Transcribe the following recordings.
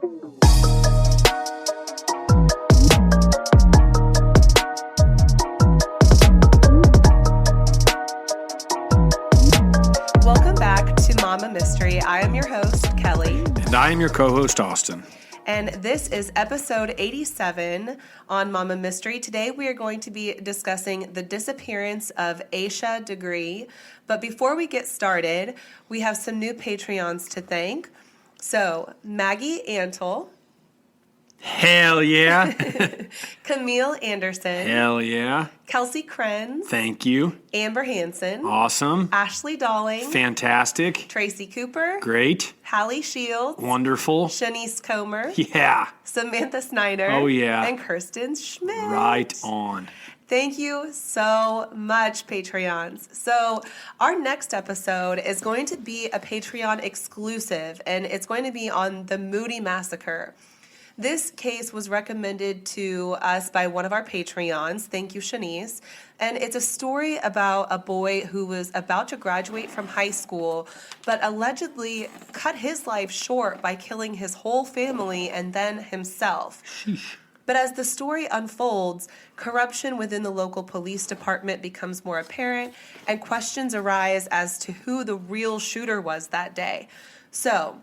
Welcome back to Mama Mystery. I am your host, Kelly. And I am your co-host, Austin. And this is episode 87 on Mama Mystery. Today we are going to be discussing the disappearance of Asha Degree. But before we get started, we have some new Patreons to thank. So, Maggie Antle. Hell yeah. Camille Anderson. Hell yeah. Kelsey Krenz. Thank you. Amber Hansen. Awesome. Ashley Dalling. Fantastic. Tracy Cooper. Great. Hallie Shields. Wonderful. Shanice Comer. Yeah. Samantha Snyder. Oh, yeah. And Kirsten Schmidt. Right on. Thank you so much, Patreons. So our next episode is going to be a Patreon exclusive, and it's going to be on the Moody Massacre. This case was recommended to us by one of our Patreons. Thank you, Shanice. And it's a story about a boy who was about to graduate from high school, but allegedly cut his life short by killing his whole family and then himself. Sheesh. But as the story unfolds, corruption within the local police department becomes more apparent, and questions arise as to who the real shooter was that day. So,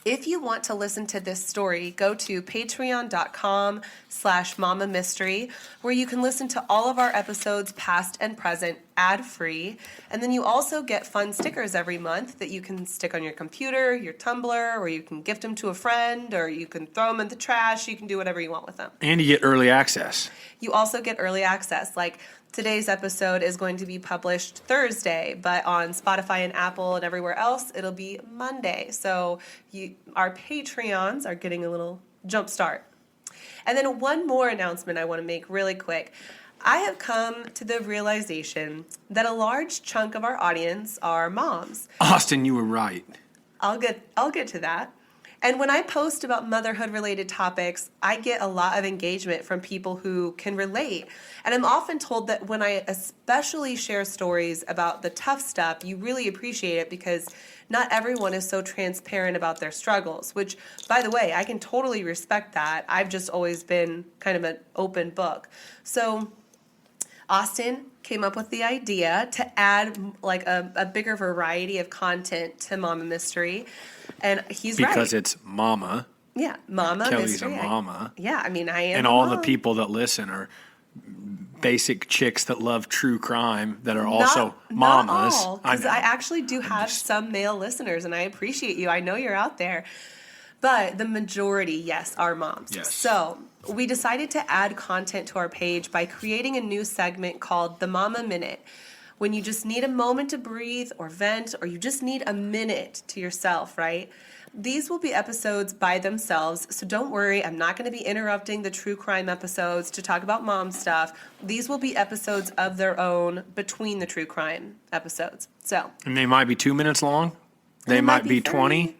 if you want to listen to this story, go to patreon.com/Mama Mystery, where you can listen to all of our episodes, past and present, ad-free. And then you also get fun stickers every month that you can stick on your computer, your Tumblr, or you can gift them to a friend, or you can throw them in the trash. You can do whatever you want with them. And you get early access. You also get early access. Like, today's episode is going to be published Thursday, but on Spotify and Apple and everywhere else, it'll be Monday. So our Patreons are getting a little jump start. And then one more announcement I want to make really quick. I have come to the realization that a large chunk of our audience are moms. Austin, you were right. I'll get to that. And when I post about motherhood-related topics, I get a lot of engagement from people who can relate. And I'm often told that when I especially share stories about the tough stuff, you really appreciate it because not everyone is so transparent about their struggles, which, by the way, I can totally respect that. I've just always been kind of an open book. So Austin came up with the idea to add like a bigger variety of content to Mama Mystery. And he's right. Because it's Mama. Yeah, Mama Kelly's Mystery. a mama. I am. And all the people that listen are basic chicks that love true crime that are also mamas. Not all, because I actually do have some male listeners, and I appreciate you. I know you're out there. But the majority, yes, are moms. Yes. So we decided to add content to our page by creating a new segment called the Mama Minute. When you just need a moment to breathe or vent, or you just need a minute to yourself, right? These will be episodes by themselves, so don't worry, I'm not going to be interrupting the true crime episodes to talk about mom stuff. These will be episodes of their own between the true crime episodes. And they might be 2 minutes long. They might be 20,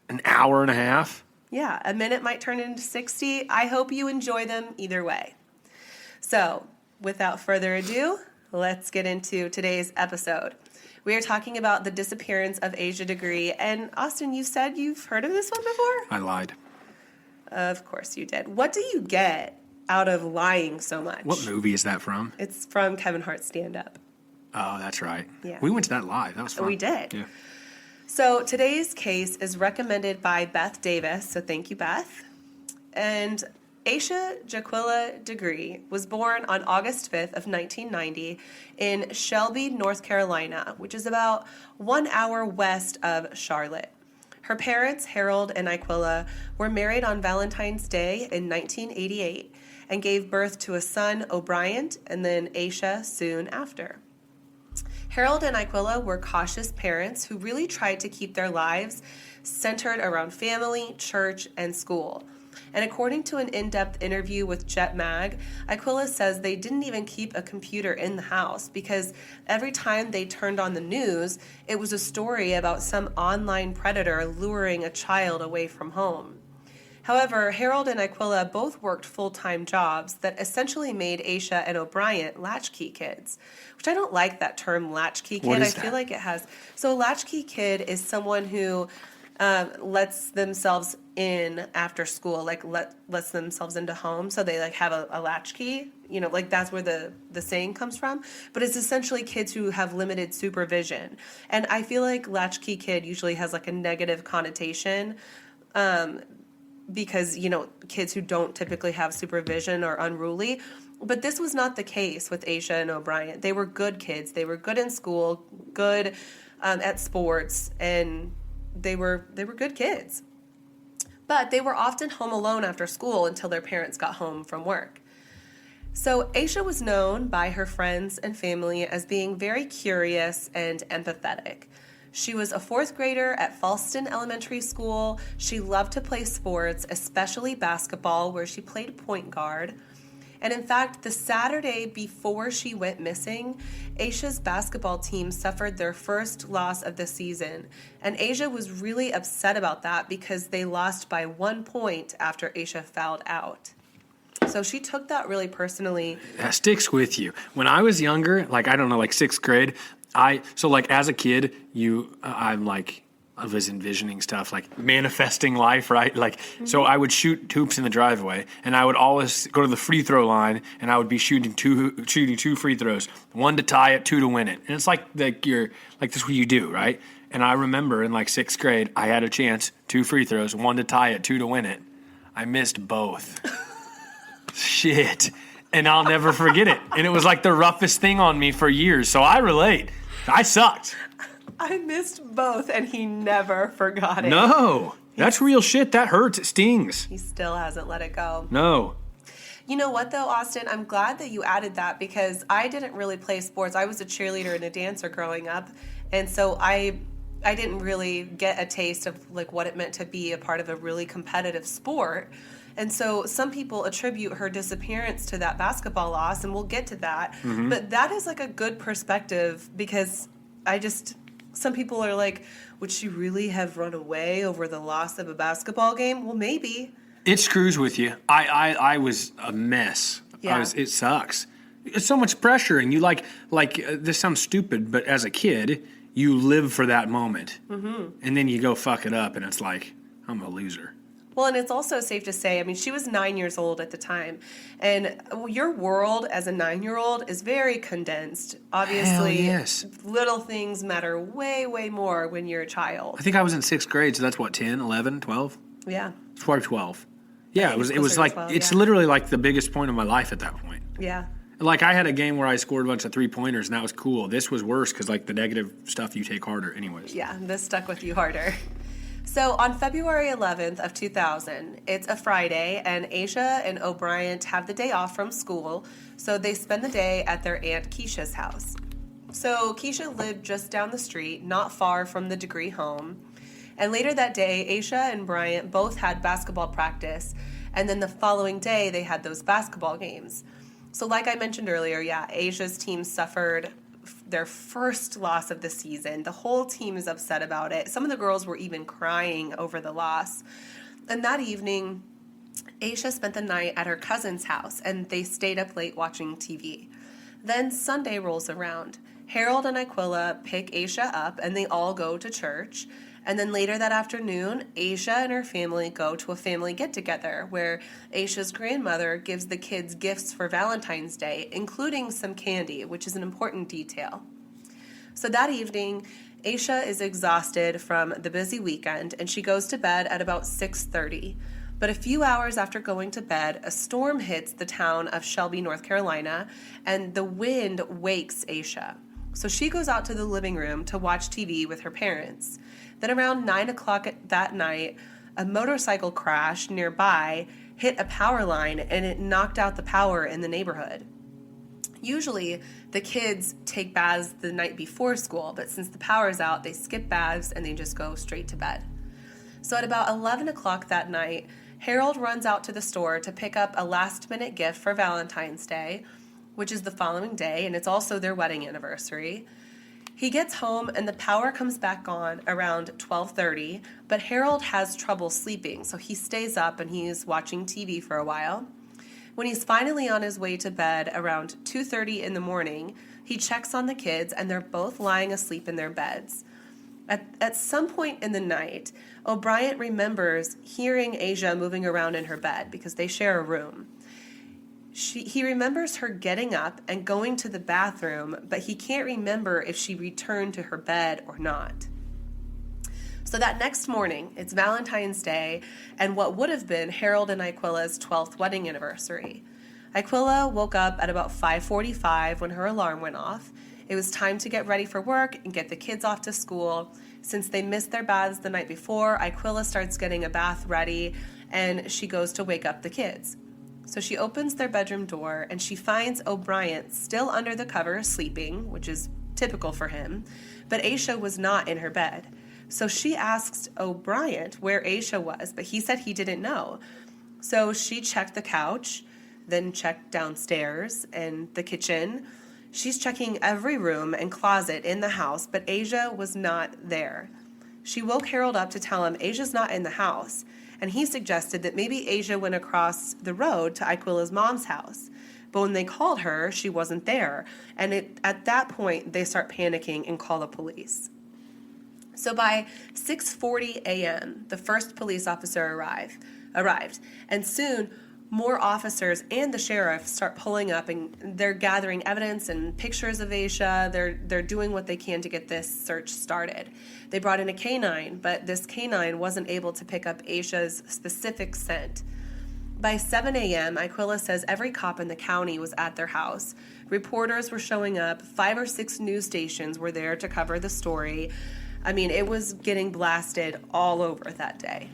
an hour and a half. Yeah, a minute might turn into 60. I hope you enjoy them either way. So, without further ado, let's get into today's episode. We are talking about the disappearance of Asha Degree. And Austin, you said you've heard of this one before? I lied. Of course you did. What do you get out of lying so much? What movie is that from? It's from Kevin Hart's stand-up. Oh, that's right. Yeah. We went to that live. That was fun. We did. Yeah. So today's case is recommended by Beth Davis. So thank you, Beth. And Asha Jaquilla Degree was born on August 5th of 1990 in Shelby, North Carolina, which is about 1 hour west of Charlotte. Her parents, Harold and Iquilla, were married on Valentine's Day in 1988 and gave birth to a son, O'Brien, and then Asha soon after. Harold and Iquilla were cautious parents who really tried to keep their lives centered around family, church, and school. And according to an in-depth interview with Jet Mag, Iquilla says they didn't even keep a computer in the house because every time they turned on the news, it was a story about some online predator luring a child away from home. However, Harold and Iquilla both worked full-time jobs that essentially made Asha and O'Brien latchkey kids, which I don't like that term latchkey kid. What is I feel like it has... So a latchkey kid is someone who lets themselves in after school, like lets themselves into home. So they like have a latchkey, like that's where the saying comes from. But it's essentially kids who have limited supervision. And I feel like latchkey kid usually has like a negative connotation, because, kids who don't typically have supervision are unruly. But this was not the case with Asha and O'Brien. They were good kids. They were good in school, good at sports, and they were good kids. But they were often home alone after school until their parents got home from work. So Asha was known by her friends and family as being very curious and empathetic. She was a 4th grader at Falston Elementary School. She loved to play sports, especially basketball, where she played point guard. And in fact, the Saturday before she went missing, Asha's basketball team suffered their first loss of the season. And Asha was really upset about that because they lost by 1 point after Asha fouled out. So she took that really personally. That sticks with you. When I was younger, like, I don't know, like 6th grade, as a kid, I was envisioning stuff like manifesting life, right? Like, so I would shoot hoops in the driveway, and I would always go to the free throw line, and I would be shooting two free throws, 1 to tie it, 2 to win it. And it's like you're like, this is what you do, right? And I remember in like 6th grade, I had a chance, 2 free throws, 1 to tie it, 2 to win it. I missed both. Shit. And I'll never forget it. And it was like the roughest thing on me for years. So I relate. I sucked. I missed both, and he never forgot it. No. That's real shit. That hurts. It stings. He still hasn't let it go. No. You know what, though, Austin? I'm glad that you added that because I didn't really play sports. I was a cheerleader and a dancer growing up. And so I didn't really get a taste of like what it meant to be a part of a really competitive sport. And so some people attribute her disappearance to that basketball loss, and we'll get to that. Mm-hmm. But that is like a good perspective because some people are like, would she really have run away over the loss of a basketball game? Well, maybe. It screws with you. I was a mess. Yeah. It sucks. It's so much pressure, and you this sounds stupid, but as a kid, you live for that moment. Mm-hmm. And then you go fuck it up, and it's like, I'm a loser. Well, and it's also safe to say, I mean, she was 9 years old at the time. And your world as a 9-year-old is very condensed. Obviously, hell yes. Little things matter way, way more when you're a child. I think I was in 6th grade, so that's what, 10, 11, 12? Yeah. It's probably 12. Yeah, it was like, 12, it's yeah. literally like the biggest point of my life at that point. Yeah. Like, I had a game where I scored a bunch of 3-pointers, and that was cool. This was worse because, like, the negative stuff you take harder anyways. Yeah, this stuck with you harder. So on February 11th of 2000, it's a Friday, and Asha and O'Brien have the day off from school, so they spend the day at their Aunt Keisha's house. So Keisha lived just down the street, not far from the Degree home. And later that day, Asha and Bryant both had basketball practice, and then the following day, they had those basketball games. So like I mentioned earlier, yeah, Asha's team suffered their first loss of the season. The whole team is upset about it. Some of the girls were even crying over the loss. And that evening, Asha spent the night at her cousin's house, and they stayed up late watching TV. Then Sunday rolls around. Harold and Aquila pick Asha up, and they all go to church. And then later that afternoon, Asha and her family go to a family get-together where Asha's grandmother gives the kids gifts for Valentine's Day, including some candy, which is an important detail. So that evening, Asha is exhausted from the busy weekend, and she goes to bed at about 6:30. But a few hours after going to bed, a storm hits the town of Shelby, North Carolina, and the wind wakes Asha. So she goes out to the living room to watch TV with her parents. Then around 9 o'clock that night, a motorcycle crash nearby hit a power line, and it knocked out the power in the neighborhood. Usually, the kids take baths the night before school, but since the power's out, they skip baths and they just go straight to bed. So at about 11 o'clock that night, Harold runs out to the store to pick up a last-minute gift for Valentine's Day, which is the following day, and it's also their wedding anniversary. He gets home, and the power comes back on around 12:30, but Harold has trouble sleeping, so he stays up and he's watching TV for a while. When he's finally on his way to bed around 2:30 in the morning, he checks on the kids, and they're both lying asleep in their beds. At some point in the night, O'Brien remembers hearing Asia moving around in her bed because they share a room. He remembers her getting up and going to the bathroom, but he can't remember if she returned to her bed or not. So that next morning, it's Valentine's Day, and what would have been Harold and Iquila's 12th wedding anniversary. Iquila woke up at about 5:45 when her alarm went off. It was time to get ready for work and get the kids off to school. Since they missed their baths the night before, Iquila starts getting a bath ready, and she goes to wake up the kids. So she opens their bedroom door, and she finds O'Brien still under the covers sleeping, which is typical for him, but Asha was not in her bed. So she asks O'Brien where Asha was, but he said he didn't know. So she checked the couch, then checked downstairs and the kitchen. She's checking every room and closet in the house, but Asia was not there. She woke Harold up to tell him Asia's not in the house, and he suggested that maybe Asia went across the road to Iquila's mom's house. But when they called her, she wasn't there, and at that point, they start panicking and call the police. So by 6:40 a.m., the first police officer arrived, and soon more officers and the sheriff start pulling up, and they're gathering evidence and pictures of Asia. They're doing what they can to get this search started. They brought in a canine, but this canine wasn't able to pick up Asia's specific scent. By 7 a.m., Iquila says every cop in the county was at their house. Reporters were showing up. 5 or 6 news stations were there to cover the story. I mean, it was getting blasted all over that day.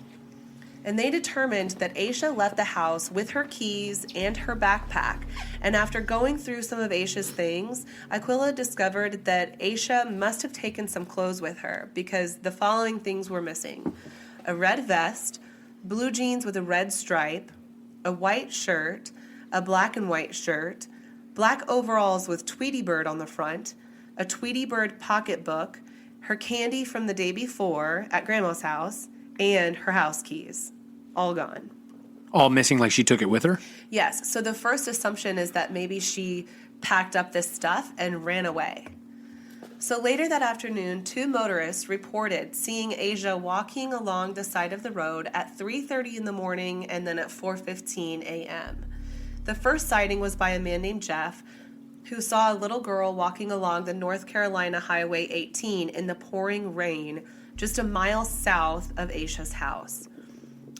And they determined that Asha left the house with her keys and her backpack. And after going through some of Asha's things, Iquila discovered that Asha must have taken some clothes with her because the following things were missing: a red vest, blue jeans with a red stripe, a white shirt, a black and white shirt, black overalls with Tweety Bird on the front, a Tweety Bird pocketbook, her candy from the day before at Grandma's house, and her house keys. All gone. All missing, like she took it with her? Yes. So the first assumption is that maybe she packed up this stuff and ran away. So later that afternoon, 2 motorists reported seeing Asia walking along the side of the road at 3:30 in the morning and then at 4:15 a.m. The first sighting was by a man named Jeff, who saw a little girl walking along the North Carolina Highway 18 in the pouring rain just a mile south of Asha's house.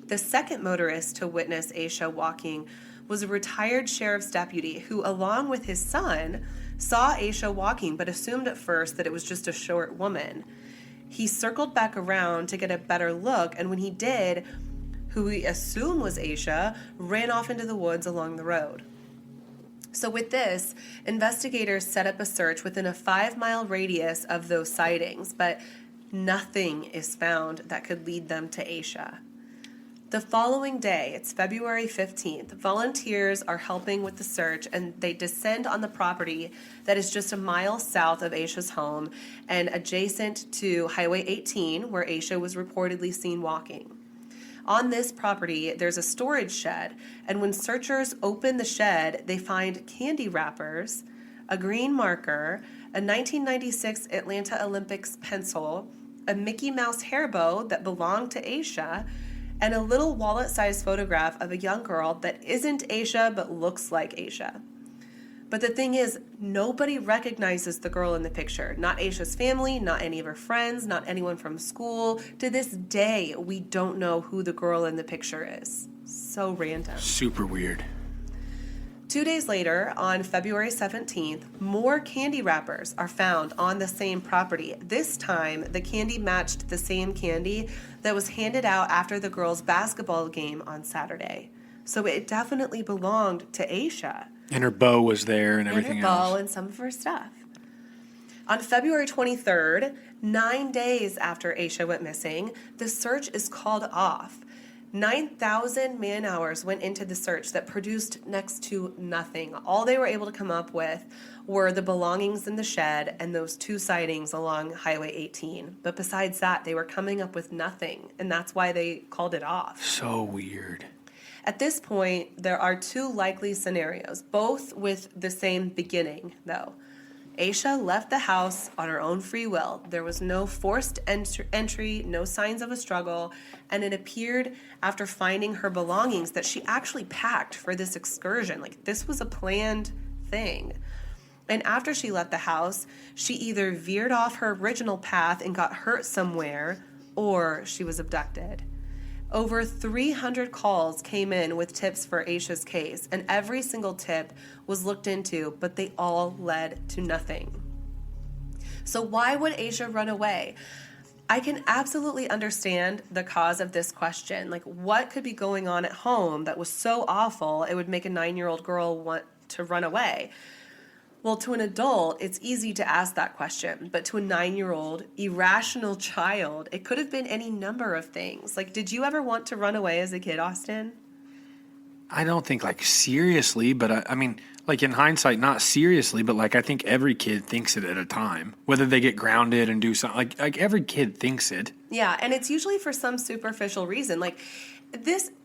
The second motorist to witness Asha walking was a retired sheriff's deputy who, along with his son, saw Asha walking but assumed at first that it was just a short woman. He circled back around to get a better look, and when he did, who we assume was Asha, ran off into the woods along the road. So with this, investigators set up a search within a 5-mile radius of those sightings, but nothing is found that could lead them to Asha. The following day, it's February 15th, volunteers are helping with the search, and they descend on the property that is just a mile south of Asha's home and adjacent to Highway 18, where Asha was reportedly seen walking. On this property, there's a storage shed, and when searchers open the shed, they find candy wrappers, a green marker, a 1996 Atlanta Olympics pencil, a Mickey Mouse hair bow that belonged to Asha, and a little wallet-sized photograph of a young girl that isn't Asha but looks like Asha. But the thing is, nobody recognizes the girl in the picture. Not Asha's family, not any of her friends, not anyone from school. To this day, we don't know who the girl in the picture is. So random. Super weird. 2 days later, on February 17th, more candy wrappers are found on the same property. This time, the candy matched the same candy that was handed out after the girls' basketball game on Saturday. So it definitely belonged to Asha. And her bow was there and everything and her bow else. And some of her stuff. On February 23rd, 9 days after Asha went missing, the search is called off. 9,000 man-hours went into the search that produced next to nothing. All they were able to come up with were the belongings in the shed and those 2 sightings along Highway 18. But besides that, they were coming up with nothing, and that's why they called it off. So weird. At this point, there are 2 likely scenarios, both with the same beginning, though. Asha left the house on her own free will. There was no forced entry, no signs of a struggle, and it appeared after finding her belongings that she actually packed for this excursion. Like, this was a planned thing. And after she left the house, she either veered off her original path and got hurt somewhere, or she was abducted. Over 300 calls came in with tips for Asha's case, and every single tip was looked into, but they all led to nothing. So why would Asha run away? I can absolutely understand the cause of this question. Like, what could be going on at home that was so awful it would make a 9-year-old girl want to run away? Well, to an adult, it's easy to ask that question, but to a 9-year-old, irrational child, it could have been any number of things. Like, did you ever want to run away as a kid, Austin? I don't think like seriously, but I mean, like in hindsight, not seriously, but like I think every kid thinks it at a time, whether they get grounded and do something like every kid thinks it. Yeah, and it's usually for some superficial reason. Like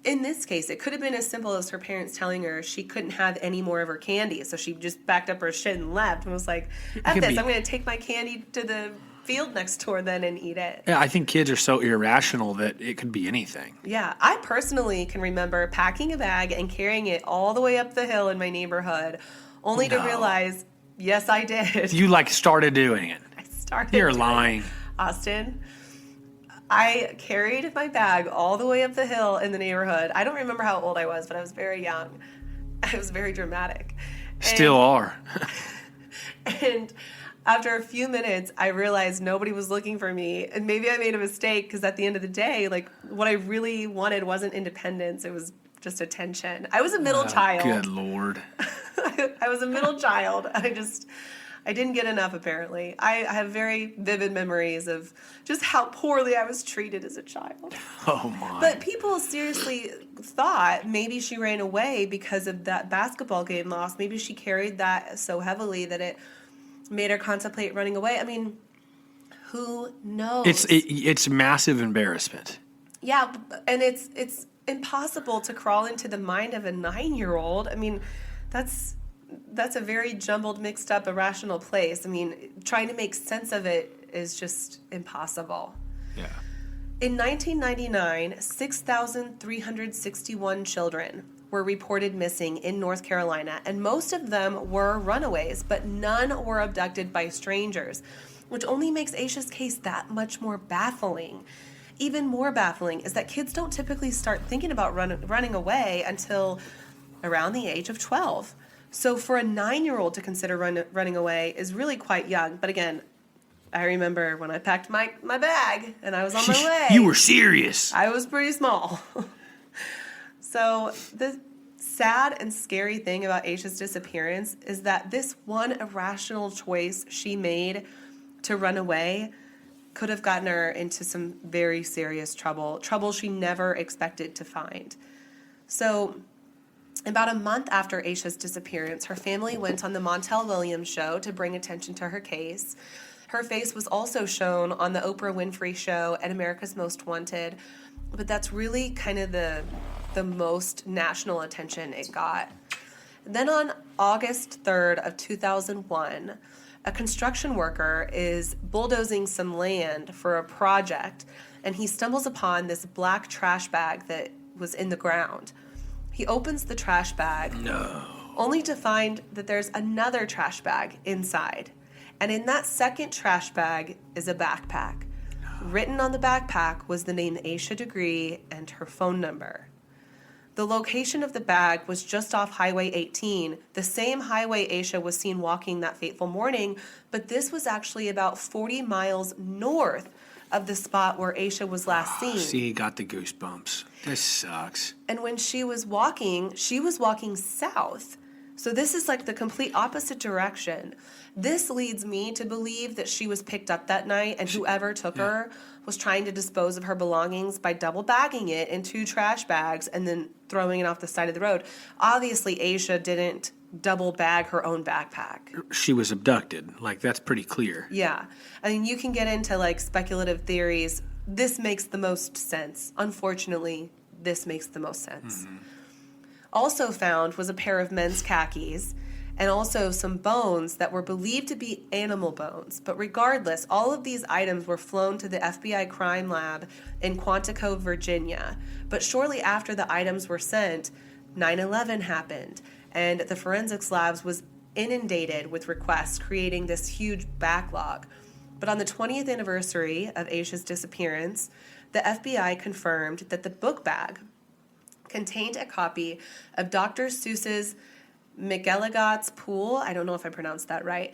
in this case, it could have been as simple as her parents telling her she couldn't have any more of her candy, so she just backed up her shit and left and was like, "F this, I'm going to take my candy to the field next door then and eat it." Yeah, I think kids are so irrational that it could be anything. Yeah, I personally can remember packing a bag and carrying it all the way up the hill in my neighborhood, only to realize, yes, I did. You like started doing it. I started. You're lying. Austin, I carried my bag all the way up the hill in the neighborhood. I don't remember how old I was, but I was very young. I was very dramatic. Still are. And after a few minutes, I realized nobody was looking for me. And maybe I made a mistake because at the end of the day, like, what I really wanted wasn't independence. It was just attention. I was a middle child. Good Lord. I was a middle child. I didn't get enough, apparently. I have very vivid memories of just how poorly I was treated as a child. Oh, my. But people seriously thought maybe she ran away because of that basketball game loss. Maybe she carried that so heavily that it made her contemplate running away. I mean, who knows? It's massive embarrassment. Yeah, and it's impossible to crawl into the mind of a 9-year-old. I mean, that's a very jumbled, mixed up, irrational place. I mean, trying to make sense of it is just impossible. Yeah. In 1999, 6,361 children were reported missing in North Carolina, and most of them were runaways, but none were abducted by strangers, which only makes Asha's case that much more baffling. Even more baffling is that kids don't typically start thinking about running away until around the age of 12. So for a 9-year-old to consider running away is really quite young. But again, I remember when I packed my bag and I was on my way. You were serious. I was pretty small. So the sad and scary thing about Asha's disappearance is that this one irrational choice she made to run away could have gotten her into some very serious trouble she never expected to find. So about a month after Asha's disappearance, her family went on the Montel Williams show to bring attention to her case. Her face was also shown on the Oprah Winfrey Show and America's Most Wanted, but that's really kind of the most national attention it got. Then on August 3rd of 2001, a construction worker is bulldozing some land for a project, and he stumbles upon this black trash bag that was in the ground. He opens the trash bag, only to find that there's another trash bag inside. And in that second trash bag is a backpack. Written on the backpack was the name Asha Degree and her phone number. The location of the bag was just off Highway 18, the same highway Asha was seen walking that fateful morning, but this was actually about 40 miles north of the spot where Asha was last seen. See, got the goosebumps. This sucks. And when she was walking south. So this is like the complete opposite direction. This leads me to believe that she was picked up that night and whoever took her was trying to dispose of her belongings by double bagging it in 2 trash bags and then throwing it off the side of the road. Obviously, Asha didn't double bag her own backpack. She was abducted. Like, that's pretty clear. Yeah. I mean, you can get into like speculative theories. This makes the most sense. Unfortunately, this makes the most sense. Mm-hmm. Also found was a pair of men's khakis, and also some bones that were believed to be animal bones. But regardless, all of these items were flown to the FBI crime lab in Quantico, Virginia. But shortly after the items were sent, 9/11 happened, and the forensics labs was inundated with requests, creating this huge backlog. But on the 20th anniversary of Asha's disappearance, the FBI confirmed that the book bag contained a copy of Dr. Seuss's McElligot's Pool, I don't know if I pronounced that right,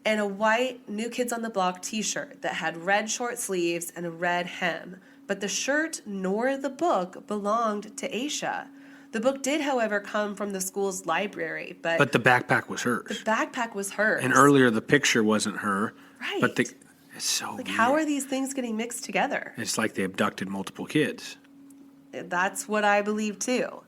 and a white New Kids on the Block t-shirt that had red short sleeves and a red hem. But the shirt nor the book belonged to Asha. The book did, however, come from the school's library, but the backpack was hers. The backpack was hers. And earlier the picture wasn't her. Right. But it's so like, weird. how are these things getting mixed together? It's like they abducted multiple kids. That's what I believe too.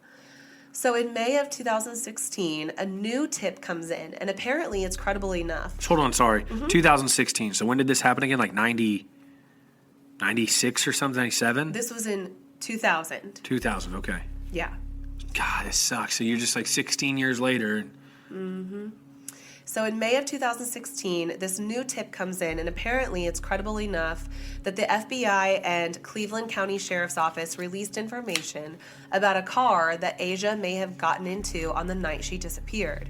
So in May of 2016, a new tip comes in, and apparently it's credible enough. Hold on, sorry. 2016. So when did this happen again? Like 96 or something, 97? This was in 2000. 2000, okay. Yeah. God, this sucks. So you're just like 16 years later. So in May of 2016, this new tip comes in, and apparently it's credible enough that the FBI and Cleveland County Sheriff's Office released information about a car that Asha may have gotten into on the night she disappeared.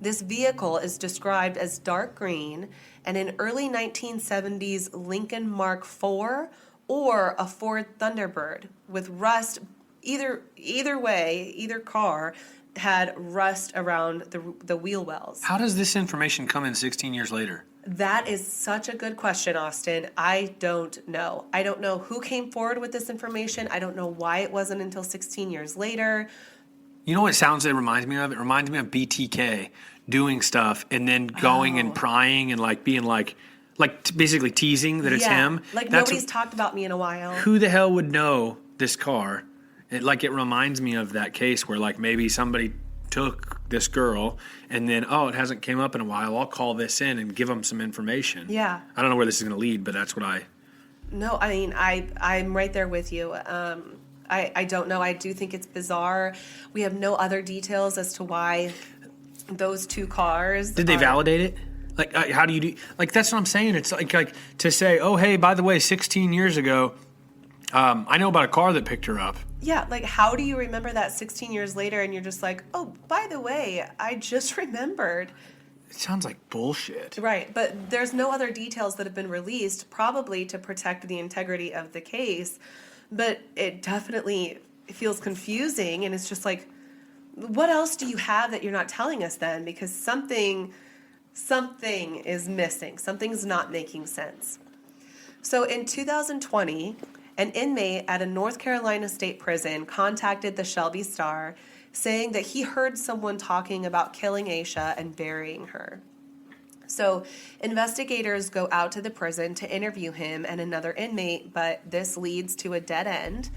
This vehicle is described as dark green and an early 1970s Lincoln Mark IV or a Ford Thunderbird with rust. Either way, either car had rust around the wheel wells. How does this information come in 16 years later? That is such a good question, Austin. I don't know. I don't know who came forward with this information. I don't know why it wasn't until 16 years later. You know what it reminds me of? It reminds me of BTK doing stuff and then going and prying and like being like basically teasing that it's him. Like nobody's talked about me in a while. Who the hell would know this car? It reminds me of that case where like maybe somebody took this girl and then, it hasn't came up in a while. I'll call this in and give them some information. Yeah. I don't know where this is going to lead, but that's what No, I mean, I'm right there with you. I don't know. I do think it's bizarre. We have no other details as to why those two cars. Did they validate it? Like, how do you do? Like, that's what I'm saying. It's like to say, oh, hey, by the way, 16 years ago, I know about a car that picked her up. Yeah, like how do you remember that 16 years later and you're just like, oh, by the way, I just remembered. It sounds like bullshit. Right, but there's no other details that have been released, probably to protect the integrity of the case. But it definitely feels confusing, and it's just like, what else do you have that you're not telling us then? Because something is missing. Something's not making sense. So in 2020, an inmate at a North Carolina state prison contacted the Shelby Star, saying that he heard someone talking about killing Asha and burying her. So investigators go out to the prison to interview him and another inmate, but this leads to a dead end.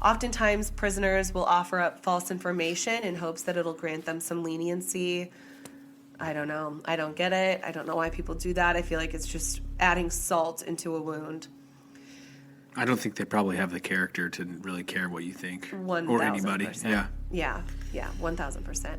Oftentimes, prisoners will offer up false information in hopes that it'll grant them some leniency. I don't know. I don't get it. I don't know why people do that. I feel like it's just adding salt into a wound. I don't think they probably have the character to really care what you think. 1,000%. Or anybody. Yeah, 1,000%.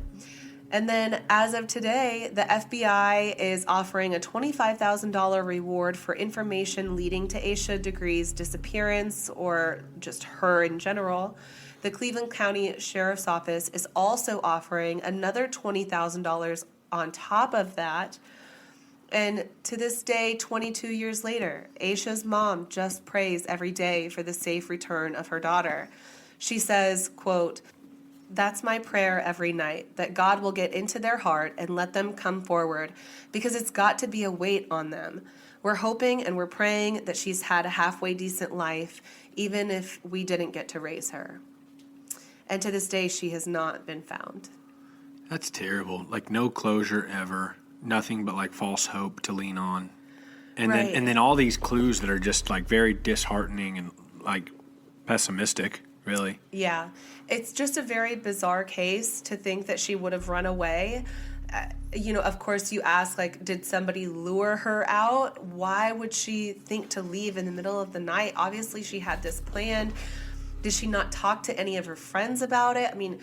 And then as of today, the FBI is offering a $25,000 reward for information leading to Asha Degree's disappearance or just her in general. The Cleveland County Sheriff's Office is also offering another $20,000 on top of that. And to this day, 22 years later, Asha's mom just prays every day for the safe return of her daughter. She says, quote, "That's my prayer every night, that God will get into their heart and let them come forward, because it's got to be a weight on them. We're hoping and we're praying that she's had a halfway decent life, even if we didn't get to raise her." And to this day, she has not been found. That's terrible. Like, no closure ever. Nothing but like false hope to lean on, and then all these clues that are just like very disheartening and like pessimistic, really. Yeah, it's just a very bizarre case to think that she would have run away. Of course, you ask, like, did somebody lure her out? Why would she think to leave in the middle of the night? Obviously, she had this planned. Did she not talk to any of her friends about it? I mean,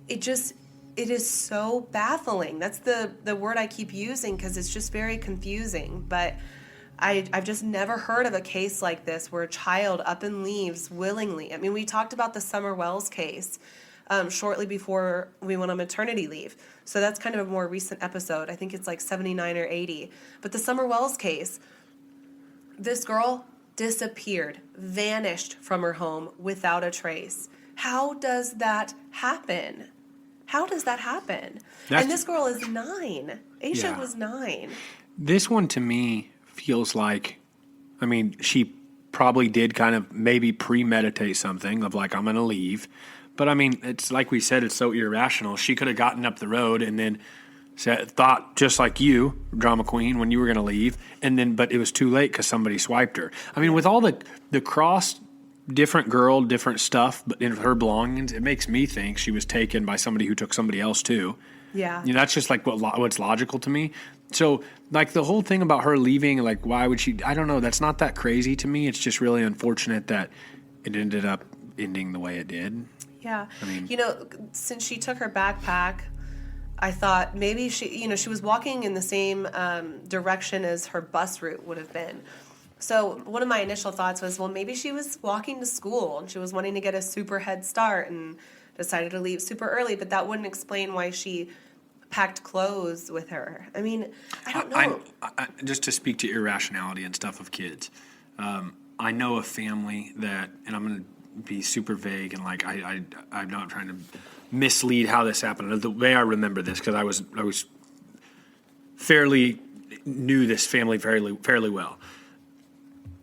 it's it is so baffling. That's the word I keep using because it's just very confusing. But I've just never heard of a case like this where a child up and leaves willingly. I mean, we talked about the Summer Wells case shortly before we went on maternity leave. So that's kind of a more recent episode. I think it's like 79 or 80. But the Summer Wells case, this girl disappeared, vanished from her home without a trace. How does that happen? How does that happen? And this girl is 9. Asha was 9. This one to me feels like, I mean, she probably did kind of maybe premeditate something of like, I'm going to leave. But I mean, it's like we said, it's so irrational. She could have gotten up the road and then thought just like you, drama queen, when you were going to leave. And then, but it was too late because somebody swiped her. I mean, with all the cross, different girl, different stuff, but in her belongings, it makes me think she was taken by somebody who took somebody else too. Yeah. You know, that's just like what's logical to me. So, like, the whole thing about her leaving, like, why would she? I don't know. That's not that crazy to me. It's just really unfortunate that it ended up ending the way it did. Yeah. I mean, you know, since she took her backpack, I thought maybe she was walking in the same direction as her bus route would have been. So one of my initial thoughts was, well, maybe she was walking to school and she was wanting to get a super head start and decided to leave super early, but that wouldn't explain why she packed clothes with her. I mean, I don't know. I just to speak to irrationality and stuff of kids, I know a family that, and I'm going to be super vague and like I'm not trying to mislead how this happened. The way I remember this, because I was fairly knew this family fairly well.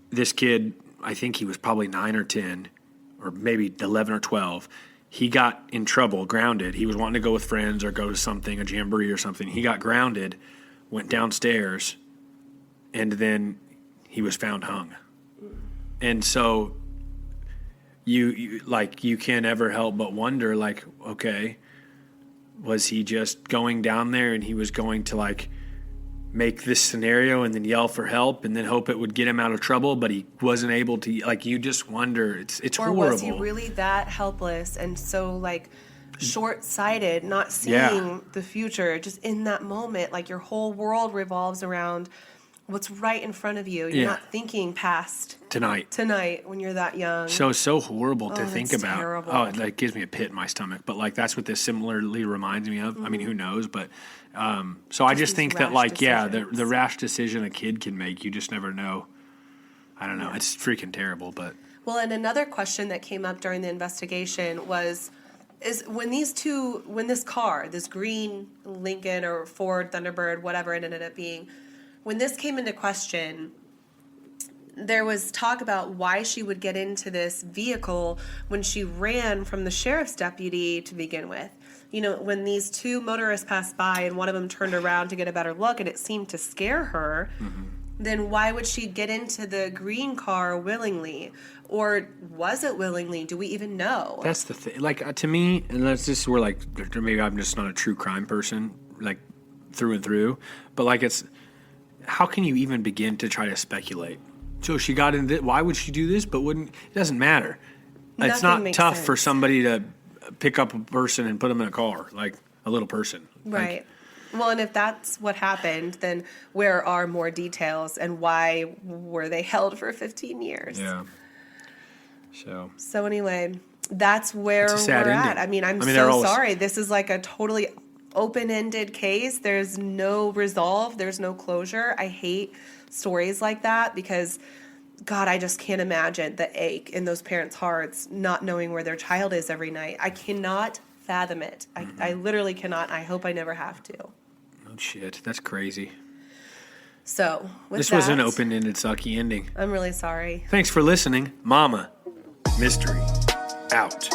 This kid, I think he was probably 9 or 10, or maybe 11 or 12. He got in trouble, grounded. He was wanting to go with friends or go to something, a jamboree or something. He got grounded, went downstairs, and then he was found hung. And so you can't ever help but wonder, like, okay, was he just going down there and he was going to like make this scenario and then yell for help and then hope it would get him out of trouble, but he wasn't able to? Like, you just wonder. It's horrible. Or was he really that helpless and so like short-sighted, not seeing the future, just in that moment? Like, your whole world revolves around what's right in front of you. You're not thinking past tonight when you're that young. So horrible to think about. Terrible. Oh, it like gives me a pit in my stomach. But like, that's what this similarly reminds me of. Mm-hmm. I mean, who knows? But so I just think that like, the rash decision a kid can make, you just never know. I don't know. It's freaking terrible. But well, and another question that came up during the investigation is when this car, this green Lincoln or Ford Thunderbird, whatever it ended up being, when this came into question, there was talk about why she would get into this vehicle when she ran from the sheriff's deputy to begin with. You know, when these two motorists passed by and one of them turned around to get a better look and it seemed to scare her, then why would she get into the green car willingly? Or was it willingly? Do we even know? That's the thing. Like, to me, and that's just where, like, maybe I'm just not a true crime person, like, through and through, but, like, it's, how can you even begin to try to speculate? So she got in why would she do this? But it doesn't matter. It's not tough for somebody to pick up a person and put them in a car, like a little person. Right. Well, and if that's what happened, then where are more details and why were they held for 15 years? Yeah. So anyway, that's where we're at. I mean, I'm so sorry. This is like a totally open-ended case. There's no resolve. There's no closure. I hate stories like that because, God, I just can't imagine the ache in those parents' hearts not knowing where their child is every night. I cannot fathom it. I literally cannot. I hope I never have to. Oh, shit. That's crazy. So, this was an open-ended, sucky ending. I'm really sorry. Thanks for listening. Mama Mystery out.